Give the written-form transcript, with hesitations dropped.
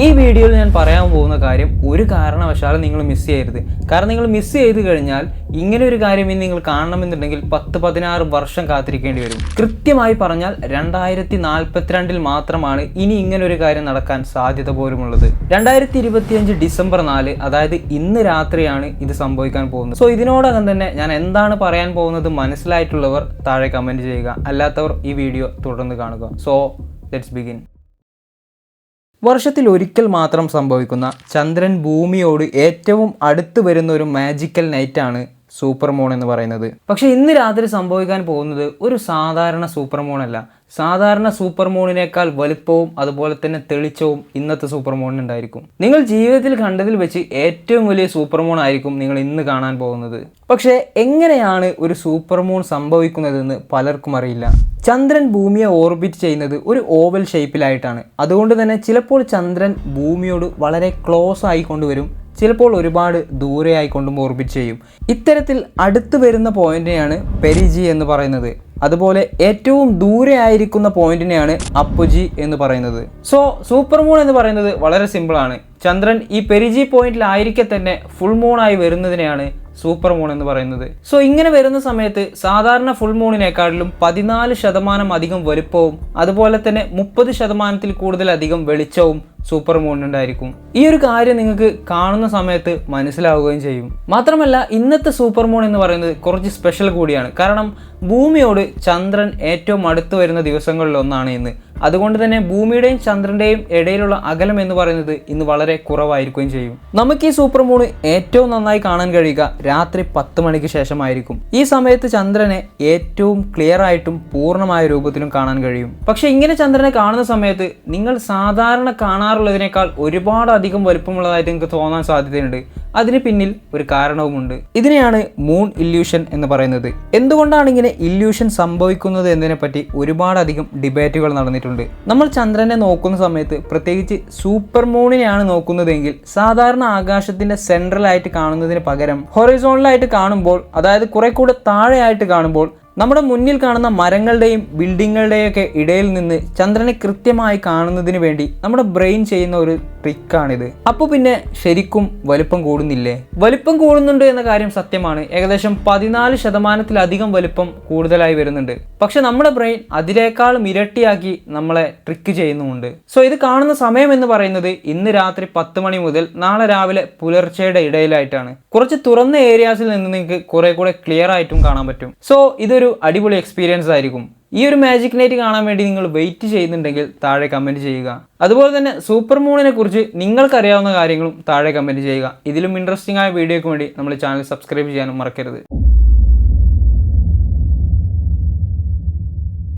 ഈ വീഡിയോയിൽ ഞാൻ പറയാൻ പോകുന്ന കാര്യം ഒരു കാരണവശാലും നിങ്ങൾ മിസ് ചെയ്യരുത്. കാരണം നിങ്ങൾ മിസ് ചെയ്ത് കഴിഞ്ഞാൽ ഇങ്ങനെ ഒരു കാര്യം ഇനി നിങ്ങൾ കാണണമെന്നുണ്ടെങ്കിൽ 10-16 വർഷം കാത്തിരിക്കേണ്ടി വരും. കൃത്യമായി പറഞ്ഞാൽ 2042 മാത്രമാണ് ഇനി ഇങ്ങനെ ഒരു കാര്യം നടക്കാൻ സാധ്യത പോലുമുള്ളത്. 2025 ഡിസംബർ 4, അതായത് ഇന്ന് രാത്രിയാണ് ഇത് സംഭവിക്കാൻ പോകുന്നത്. സോ ഇതിനോടകം തന്നെ ഞാൻ എന്താണ് പറയാൻ പോകുന്നത് മനസ്സിലായിട്ടുള്ളവർ താഴെ കമന്റ് ചെയ്യുക, അല്ലാത്തവർ ഈ വീഡിയോ തുടർന്ന് കാണുക. So let's begin. വർഷത്തിൽ ഒരിക്കൽ മാത്രം സംഭവിക്കുന്ന ചന്ദ്രൻ ഭൂമിയോട് ഏറ്റവും അടുത്ത് വരുന്ന ഒരു മാജിക്കൽ നൈറ്റാണ് സൂപ്പർ മൂൺ എന്ന് പറയുന്നത്. പക്ഷെ ഇന്ന് രാത്രി സംഭവിക്കാൻ പോകുന്നത് ഒരു സാധാരണ സൂപ്പർ മൂൺ അല്ല. സാധാരണ സൂപ്പർ മൂണിനേക്കാൾ വലുപ്പവും അതുപോലെ തന്നെ തെളിച്ചവും ഇന്നത്തെ സൂപ്പർ മൂണിനുണ്ടായിരിക്കും. നിങ്ങൾ ജീവിതത്തിൽ കണ്ടതിൽ വെച്ച് ഏറ്റവും വലിയ സൂപ്പർ മൂൺ ആയിരിക്കും നിങ്ങൾ ഇന്ന് കാണാൻ പോകുന്നത്. പക്ഷേ എങ്ങനെയാണ് ഒരു സൂപ്പർ മൂൺ സംഭവിക്കുന്നതെന്ന് പലർക്കും അറിയില്ല. ചന്ദ്രൻ ഭൂമിയെ ഓർബിറ്റ് ചെയ്യുന്നത് ഒരു ഓവൽ ഷേപ്പിലായിട്ടാണ്. അതുകൊണ്ട് തന്നെ ചിലപ്പോൾ ചന്ദ്രൻ ഭൂമിയോട് വളരെ ക്ലോസ് ആയി കൊണ്ടുവരും, ചിലപ്പോൾ ഒരുപാട് ദൂരെ ആയിക്കൊണ്ടും ഓർബിറ്റ് ചെയ്യും. ഇത്തരത്തിൽ അടുത്ത് വരുന്ന പോയിന്റിനെയാണ് പെരിജി എന്ന് പറയുന്നത്. അതുപോലെ ഏറ്റവും ദൂരെ ആയിരിക്കുന്ന പോയിന്റിനെയാണ് അപ്പോജി എന്ന് പറയുന്നത്. സോ സൂപ്പർ മൂൺ എന്ന് പറയുന്നത് വളരെ സിമ്പിളാണ്. ചന്ദ്രൻ ഈ പെരിജി പോയിന്റിലായിരിക്കെ തന്നെ ഫുൾ മൂണായി വരുന്നതിനെയാണ് സൂപ്പർ മൂൺ എന്ന് പറയുന്നത്. സോ ഇങ്ങനെ വരുന്ന സമയത്ത് സാധാരണ ഫുൾ മൂണിനേക്കാളിലും 14% അധികം വലുപ്പവും അതുപോലെ തന്നെ 30% കൂടുതലധികം വെളിച്ചവും സൂപ്പർ മൂണിനുണ്ടായിരിക്കും. ഈ ഒരു കാര്യം നിങ്ങൾക്ക് കാണുന്ന സമയത്ത് മനസ്സിലാവുകയും ചെയ്യും. മാത്രമല്ല ഇന്നത്തെ സൂപ്പർ മൂൺ എന്ന് പറയുന്നത് കുറച്ച് സ്പെഷ്യൽ കൂടിയാണ്. കാരണം ഭൂമിയോട് ചന്ദ്രൻ ഏറ്റവും അടുത്ത് വരുന്ന ദിവസങ്ങളിൽ ഒന്നാണ് ഇന്ന്. അതുകൊണ്ട് തന്നെ ഭൂമിയുടെയും ചന്ദ്രന്റെയും ഇടയിലുള്ള അകലം എന്ന് പറയുന്നത് ഇന്ന് വളരെ കുറവായിരിക്കുകയും ചെയ്യും. നമുക്ക് ഈ സൂപ്പർ മൂൺ ഏറ്റവും നന്നായി കാണാൻ കഴിയുക രാത്രി 10 മണിക്ക് ശേഷമായിരിക്കും. ഈ സമയത്ത് ചന്ദ്രനെ ഏറ്റവും ക്ലിയർ ആയിട്ടും പൂർണ്ണമായ രൂപത്തിലും കാണാൻ കഴിയും. പക്ഷെ ഇങ്ങനെ ചന്ദ്രനെ കാണുന്ന സമയത്ത് നിങ്ങൾ സാധാരണ കാണാറുള്ളതിനേക്കാൾ ഒരുപാട് അധികം വലുപ്പമുള്ളതായിട്ട് നിങ്ങൾക്ക് തോന്നാൻ സാധ്യതയുണ്ട്. അതിന് പിന്നിൽ ഒരു കാരണവുമുണ്ട്. ഇതിനെയാണ് മൂൺ ഇല്യൂഷൻ എന്ന് പറയുന്നത്. എന്തുകൊണ്ടാണ് ഇങ്ങനെ ഇല്യൂഷൻ സംഭവിക്കുന്നത് എന്നതിനെ പറ്റി ഒരുപാടധികം ഡിബേറ്റുകൾ നടന്നിട്ടുണ്ട്. നമ്മൾ ചന്ദ്രനെ നോക്കുന്ന സമയത്ത്, പ്രത്യേകിച്ച് സൂപ്പർ മൂണിനെയാണ് നോക്കുന്നതെങ്കിൽ, സാധാരണ ആകാശത്തിന്റെ സെൻട്രലായിട്ട് കാണുന്നതിന് പകരം ഹൊറിസോണലായിട്ട് കാണുമ്പോൾ, അതായത് കുറെ കൂടെ താഴെയായിട്ട് കാണുമ്പോൾ, നമ്മുടെ മുന്നിൽ കാണുന്ന മരങ്ങളുടെയും ബിൽഡിങ്ങുകളുടെയും ഒക്കെ ഇടയിൽ നിന്ന് ചന്ദ്രനെ കൃത്യമായി കാണുന്നതിന് വേണ്ടി നമ്മുടെ ബ്രെയിൻ ചെയ്യുന്ന ഒരു ട്രിക്കാണിത്. അപ്പോൾ പിന്നെ ശരിക്കും വലുപ്പം കൂടുന്നില്ലേ? വലുപ്പം കൂടുന്നുണ്ട് എന്ന കാര്യം സത്യമാണ്. ഏകദേശം 14%-ലധികം വലുപ്പം കൂടുതലായി വരുന്നുണ്ട്. പക്ഷെ നമ്മുടെ ബ്രെയിൻ അതിനേക്കാളും ഇരട്ടിയാക്കി നമ്മളെ ട്രിക്ക് ചെയ്യുന്നുമുണ്ട്. സോ ഇത് കാണുന്ന സമയം എന്ന് പറയുന്നത് ഇന്ന് രാത്രി 10 മണി മുതൽ നാളെ രാവിലെ പുലർച്ചയുടെ ഇടയിലായിട്ടാണ്. കുറച്ച് തുറന്ന ഏരിയാസിൽ നിന്ന് നിങ്ങൾക്ക് കുറെ കൂടെ ക്ലിയർ ആയിട്ടും കാണാൻ പറ്റും. സോ ഇതൊരു അടിപൊളി എക്സ്പീരിയൻസ് ആയിരിക്കും. ഈ ഒരു മാജിക് നൈറ്റ് കാണാൻ വേണ്ടി നിങ്ങൾ വെയിറ്റ് ചെയ്യുന്നുണ്ടെങ്കിൽ താഴെ കമന്റ് ചെയ്യുക. അതുപോലെ തന്നെ സൂപ്പർ മൂണിനെ കുറിച്ച് നിങ്ങൾക്കറിയാവുന്ന കാര്യങ്ങളും താഴെ കമന്റ് ചെയ്യുക. ഇതിലും ഇൻട്രസ്റ്റിംഗ് ആയ വീഡിയോയ്ക്ക് വേണ്ടി നമ്മുടെ ചാനൽ സബ്സ്ക്രൈബ് ചെയ്യാനും മറക്കരുത്.